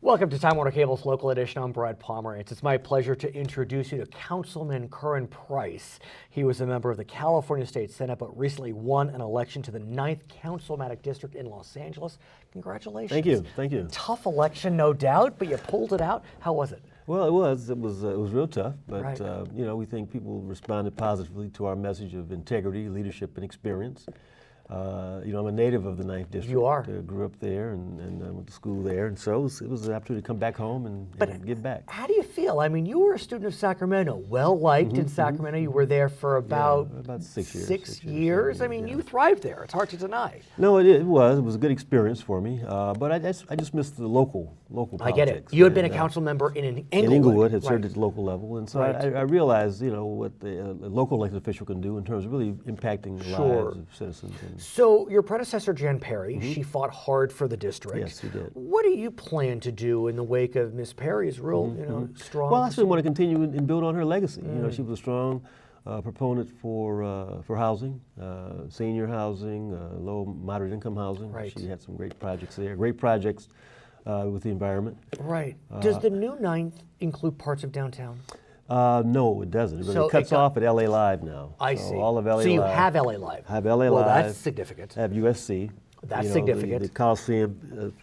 Welcome to Time Warner Cable's Local Edition. I'm Brad Pomerance. It's my pleasure to introduce you to Councilman Curren Price. He was a member of the California State Senate, but recently won an election to the 9th Councilmanic District in Los Angeles. Congratulations. Thank you. Thank you. Tough election, no doubt, but you pulled it out. How was it? Well, it was real tough, but Right. we think people responded positively to our message of integrity, leadership, and experience. I'm a native of the 9th District. You are. Grew up there and went to school there, and so it was an opportunity to come back home and give back. How do you feel? I mean, you were a student of Sacramento, well-liked in Sacramento. You were there for about 6 years. 6 years? I mean, you thrived there. It's hard to deny. No, it was. It was a good experience for me, but I just missed the local politics. I get it. You had been a council member in Inglewood. In Inglewood, had served Right. at the local level, and so Right. I realized, what the local elected official can do in terms of really impacting the Sure. lives of citizens. So your predecessor, Jan Perry, she fought hard for the district. Yes, she did. What do you plan to do in the wake of Miss Perry's real, strong? Well, I still want to continue and build on her legacy. She was a strong proponent for housing, senior housing, low, moderate income housing. Right. She had some great projects there, great projects with the environment. Right. Does the new 9th include parts of downtown? No, it doesn't. It really So cuts it got- off at LA Live now. I So see. all of LA so you Live. have LA Live. Have LA well, Live. that's significant. Have USC. That's the significant. Coliseum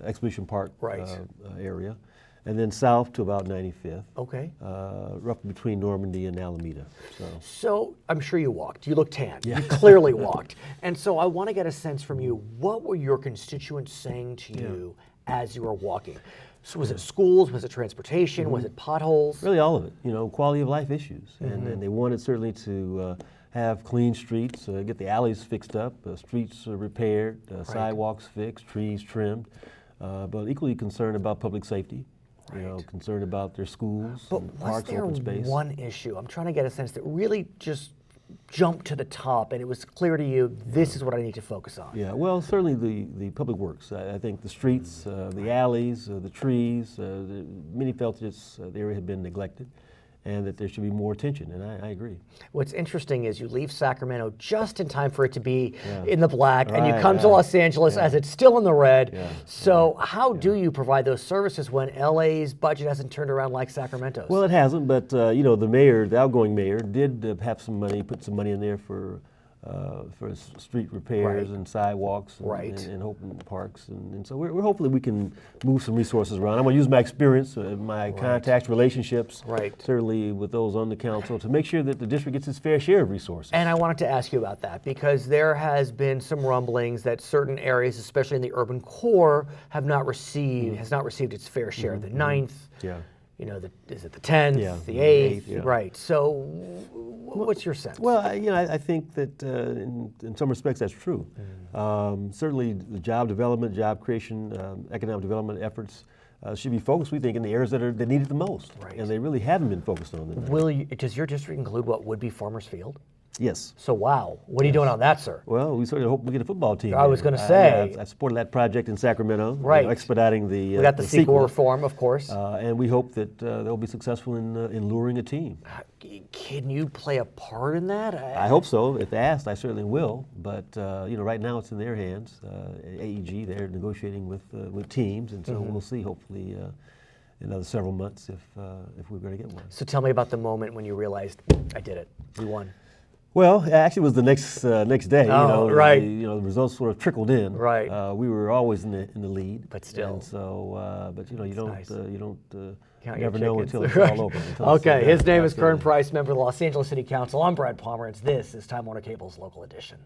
Exhibition Park Right. area. And then south to about 95th. Okay. Roughly between Normandy and Alameda. So I'm sure you walked. You look tan. You clearly walked. And so I want to get a sense from you, what were your constituents saying to you as you were walking? So was it schools? Was it transportation? Was it potholes? Really all of it, quality of life issues. And they wanted certainly to have clean streets, get the alleys fixed up, streets repaired, sidewalks fixed, trees trimmed, but equally concerned about public safety. Concerned about their schools, But and was parks, there open space. one issue? I'm trying to get a sense that really just jumped to the top and it was clear to you, this is what I need to focus on. Yeah, well, certainly the public works. I think the streets, the alleys, the trees, many felt the area had been neglected and that there should be more attention, and I agree. What's interesting is you leave Sacramento just in time for it to be in the black, and you Right, come to Los Angeles as it's still in the red. Yeah, So how do you provide those services when LA's budget hasn't turned around like Sacramento's? Well, it hasn't, but the mayor, the outgoing mayor, did have some money, put some money in there for street repairs Right. and sidewalks and, Right. and open parks, and so we're hopefully we can move some resources around. I'm going to use my experience, my contacts, relationships, certainly with those on the council, to make sure that the district gets its fair share of resources. And I wanted to ask you about that because there has been some rumblings that certain areas, especially in the urban core, has not received its fair share. The 9th, Yeah. is it the 10th, Yeah, the the 8th? 8th, yeah. Right. So what's your sense? Well, I think that in some respects that's true. Certainly the job development, job creation, economic development efforts should be focused, we think, in the areas that need it the most. Right. And they really haven't been focused on them. Does your district include what would be Farmers Field? Yes. So wow, what are you doing on that, sir? Well, we certainly hope we get a football team. I was there. going to say. I supported that project in Sacramento. Right. Expediting the We got the sequel reform, of course. and we hope that they'll be successful in luring a team. Can you play a part in that? I hope so. If asked, I certainly will. But right now it's in their hands. AEG, they're negotiating with teams, and so we'll see. Hopefully, in another several months, if we're going to get one. So tell me about the moment when you realized, I did it. We won. Well, actually, it was the next day. Oh, right. The results sort of trickled in. Right. We were always in the lead. But still. And so, but you don't nice. Count never your know chickens. until it's all over. Okay, his name is Curren Price, member of the Los Angeles City Council. I'm Brad Pomerance. This is Time Warner Cable's Local Edition.